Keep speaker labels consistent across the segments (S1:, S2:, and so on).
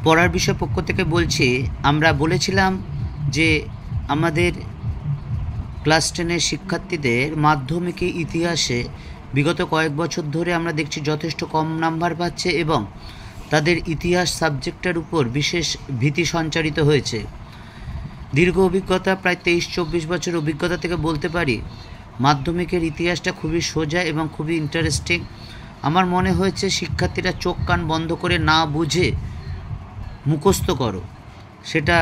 S1: পড়ার বিষয় পক্ষ থেকে বলছি, আমরা বলেছিলাম যে আমাদের ক্লাস 10-এর শিক্ষার্থীদের মাধ্যমিকে ইতিহাসে বিগত কয়েক বছর ধরে আমরা দেখছি যথেষ্ট কম নাম্বার পাচ্ছে এবং তাদের ইতিহাস সাবজেক্টের উপর বিশেষ ভীতি সঞ্চারিত হয়েছে। দীর্ঘ অভিজ্ঞতা, প্রায় 23-24 বছর অভিজ্ঞতা থেকে বলতে পারি মাধ্যমিকের ইতিহাসটা খুবই সোজা এবং খুবই ইন্টারেস্টিং। আমার মনে হয়েছে শিক্ষার্থীরা চোখ কান বন্ধ করে না বুঝে মুখস্থ করো, সেটা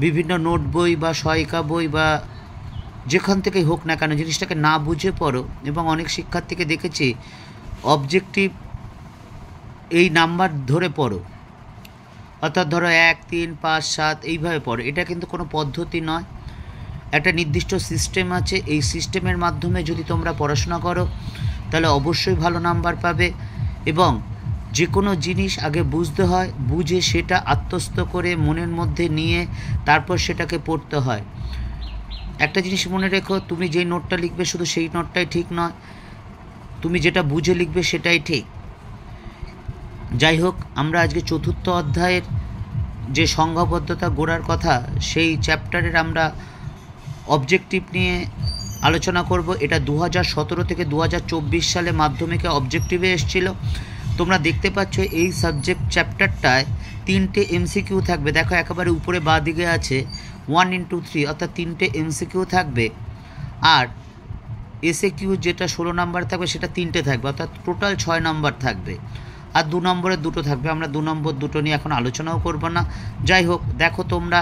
S1: বিভিন্ন নোট বই বা সহায়িকা বই বা যেখান থেকেই হোক না কেন, জিনিসটাকে না বুঝে পড়ো। এবং অনেক শিক্ষার্থীকে দেখেছি অবজেক্টিভ এই নাম্বার ধরে পড়ো, অর্থাৎ ধরো 1, 3, 5, 7 এইভাবে পড়ো। এটা কিন্তু কোনো পদ্ধতি নয়, একটা নির্দিষ্ট সিস্টেম আছে। এই সিস্টেমের মাধ্যমে যদি তোমরা পড়াশোনা করো তাহলে অবশ্যই ভালো নাম্বার পাবে। এবং যে কোনো জিনিস আগে বুঝতে হয়, বুঝে সেটা আত্মস্থ করে মনের মধ্যে নিয়ে তারপর সেটাকে পড়তে হয়। একটা জিনিস মনে রেখো, তুমি যেই নোটটা লিখবে শুধু সেই নোটটাই ঠিক নয়, তুমি যেটা বুঝে লিখবে সেটাই ঠিক। যাই হোক, আমরা আজকে 4র্থ অধ্যায়ের যে সংঘবদ্ধতা গড়ার কথা, সেই চ্যাপ্টারের আমরা অবজেক্টিভ নিয়ে আলোচনা করব। এটা 2017 থেকে 2024 সালে মাধ্যমিকে অবজেক্টিভে এসেছিল। তোমরা দেখতে পাচ্ছ এই সাবজেক্ট চ্যাপ্টারটায় 3টে এমসিকিউ থাকবে। দেখো একেবারে উপরে বাঁ দিকে আছে 1 into 3, অর্থাৎ 3টে এমসিকিউ থাকবে। আর এসএ কিউ যেটা 16 নাম্বার থাকবে সেটা 3টে থাকবে, অর্থাৎ টোটাল 6 নাম্বার থাকবে। আর 2 নম্বরের 2টো থাকবে। আমরা 2 নম্বর 2টো নিয়ে এখন আলোচনাও করব না। যাই হোক, তোমরা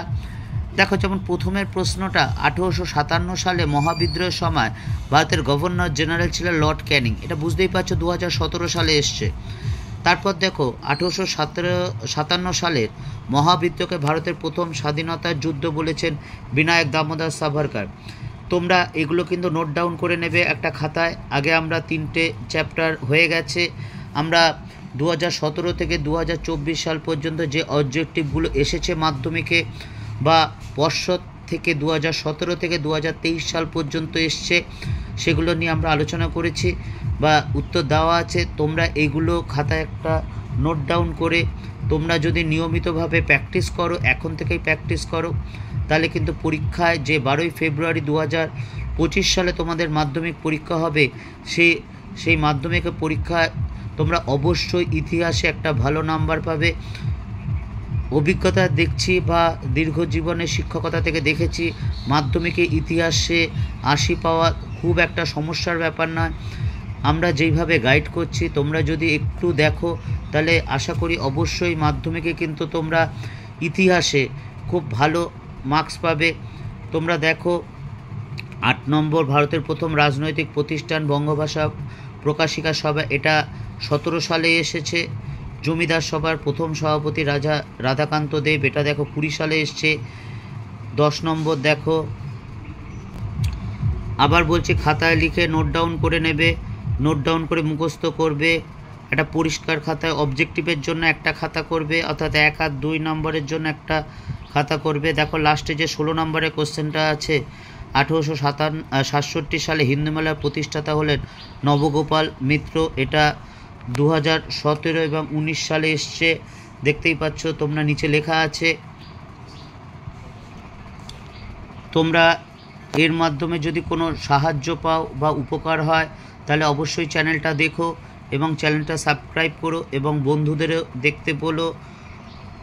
S1: দেখো যেমন প্রথমের প্রশ্নটা 1857 সালে মহাবিদ্রোহের সময় ভারতের গভর্নর জেনারেল ছিলেন লর্ড ক্যানিং। এটা বুঝতেই পারছো 2017 সালে এসছে। তারপর দেখো 1857 সালের মহাবিদ্রোহকে ভারতের প্রথম স্বাধীনতার যুদ্ধ বলেছেন বিনায়ক দামোদর সাভারকর। তোমরা এগুলো কিন্তু নোট ডাউন করে নেবে একটা খাতায়। আগে আমরা 3টে চ্যাপ্টার হয়ে গেছে। আমরা 2017 থেকে 2024 সাল পর্যন্ত যে অবজেক্টিভগুলো এসেছে মাধ্যমিকে বা পর্ষদ থেকে 2017 থেকে 2023 সাল পর্যন্ত এসছে, সেগুলো নিয়ে আমরা আলোচনা করেছি বা উত্তর দেওয়া আছে। তোমরা এইগুলো খাতায় একটা নোট ডাউন করে তোমরা যদি নিয়মিতভাবে প্র্যাকটিস করো, এখন থেকেই প্র্যাকটিস করো, তাহলে কিন্তু পরীক্ষায় যে 12ই ফেব্রুয়ারি 2025 সালে তোমাদের মাধ্যমিক পরীক্ষা হবে, সেই মাধ্যমিকের পরীক্ষায় তোমরা অবশ্যই ইতিহাসে একটা ভালো নাম্বার পাবে। অভিজ্ঞতা দেখছি বা দীর্ঘ জীবনের শিক্ষকতা থেকে দেখেছি মাধ্যমিকে ইতিহাসে 80 পাওয়া খুব একটা সমস্যার ব্যাপার নয়। আমরা যেইভাবে গাইড করছি তোমরা যদি একটু দেখো তাহলে আশা করি অবশ্যই মাধ্যমিকে কিন্তু তোমরা ইতিহাসে খুব ভালো মার্কস পাবে। তোমরা দেখো 8 নম্বর ভারতের প্রথম রাজনৈতিক প্রতিষ্ঠান বঙ্গভাষা প্রকাশিকা সভা, এটা 17 সালে এসেছে। জমিদার সভার প্রথম সভাপতি রাধাকান্ত দেব, এটা দেখো 20 সালে এসছে। 10 নম্বর দেখো, আবার বলছি খাতায় লিখে নোট ডাউন করে নেবে, নোট ডাউন করে মুখস্থ করবে। একটা পরিষ্কার খাতায় অবজেক্টিভের জন্য একটা খাতা করবে, অর্থাৎ 1 আর 2 নম্বরের জন্য একটা খাতা করবে। দেখো লাস্টে যে 16 নম্বরের কোশ্চেনটা আছে, 1867 সালে হিন্দু মেলার প্রতিষ্ঠাতা হলেন নবগোপাল মিত্র। এটা 2017 এবং 19 সালে এসছে, দেখতেই পাচ্ছ তোমরা নিচে লেখা আছে। তোমরা এর মাধ্যমে যদি কোনো সাহায্য পাও বা উপকার হয় তাহলে অবশ্যই চ্যানেলটা দেখো এবং চ্যানেলটা সাবস্ক্রাইব করো এবং বন্ধুদেরও দেখতে বলো।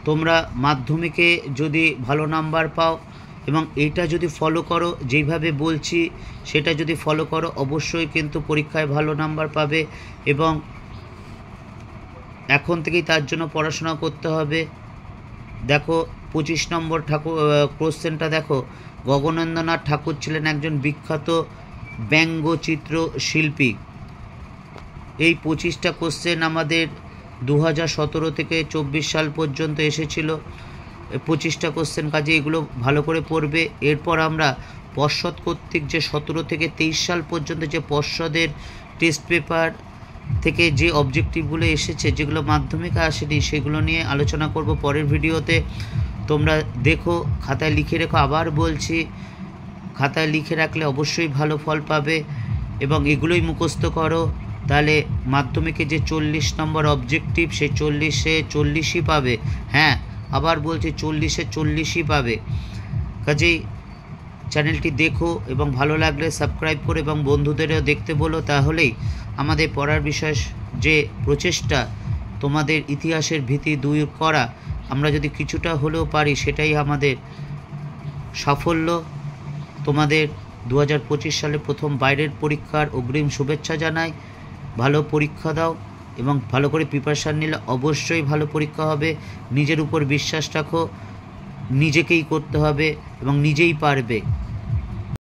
S1: তোমরা মাধ্যমিকে যদি ভালো নাম্বার পাও এবং এইটা যদি ফলো করো, যেইভাবে বলছি সেটা যদি ফলো করো, অবশ্যই কিন্তু পরীক্ষায় ভালো নাম্বার পাবে। এবং এখন থেকেই তার জন্য পড়াশোনা করতে হবে। দেখো 25 নম্বর কোশ্চেনটা দেখো, গগনেন্দ্রনাথ ঠাকুর ছিলেন একজন বিখ্যাত ব্যঙ্গচিত্র শিল্পী। এই 25টা কোশ্চেন আমাদের 2017 থেকে 24 সাল পর্যন্ত এসেছিল। 25টা কোশ্চেন, কাজে এগুলো ভালো করে পড়বে। এরপর আমরা পর্ষদ কর্তৃক যে 17 থেকে 23 সাল পর্যন্ত যে পর্ষদের টেস্ট পেপার থেকে যে অবজেক্টিভগুলো এসেছে, যেগুলো মাধ্যমিকে আসেনি, সেগুলো নিয়ে আলোচনা করব পরের ভিডিওতে। তোমরা দেখো, খাতায় লিখে রেখো। আবার বলছি, খাতায় লিখে রাখলে অবশ্যই ভালো ফল পাবে এবং এগুলোই মুখস্থ করো। তাহলে মাধ্যমিকে যে 40 নম্বর অবজেক্টিভ, সেই 40-এ 40ই পাবে। হ্যাঁ, আবার বলছি 40-এ 40ই পাবে। কাজেই চ্যানেলটি দেখো এবং ভালো লাগলে সাবস্ক্রাইব করো এবং বন্ধুদেরও দেখতে বলো, তাহলেই আমাদের পড়ার বিষয় যে প্রচেষ্টা তোমাদের ইতিহাসের ভীতি দূর করা, আমরা যদি কিছুটা হলেও পারি সেটাই আমাদের সাফল্য। তোমাদের 2025 সালে প্রথম বাইরের পরীক্ষার অগ্রিম শুভেচ্ছা জানাই। ভালো পরীক্ষা দাও এবং ভালো করে প্রিপারেশান নিলে অবশ্যই ভালো পরীক্ষা হবে। নিজের উপর বিশ্বাস রাখো, নিজেকেই করতে হবে এবং নিজেই পারবে।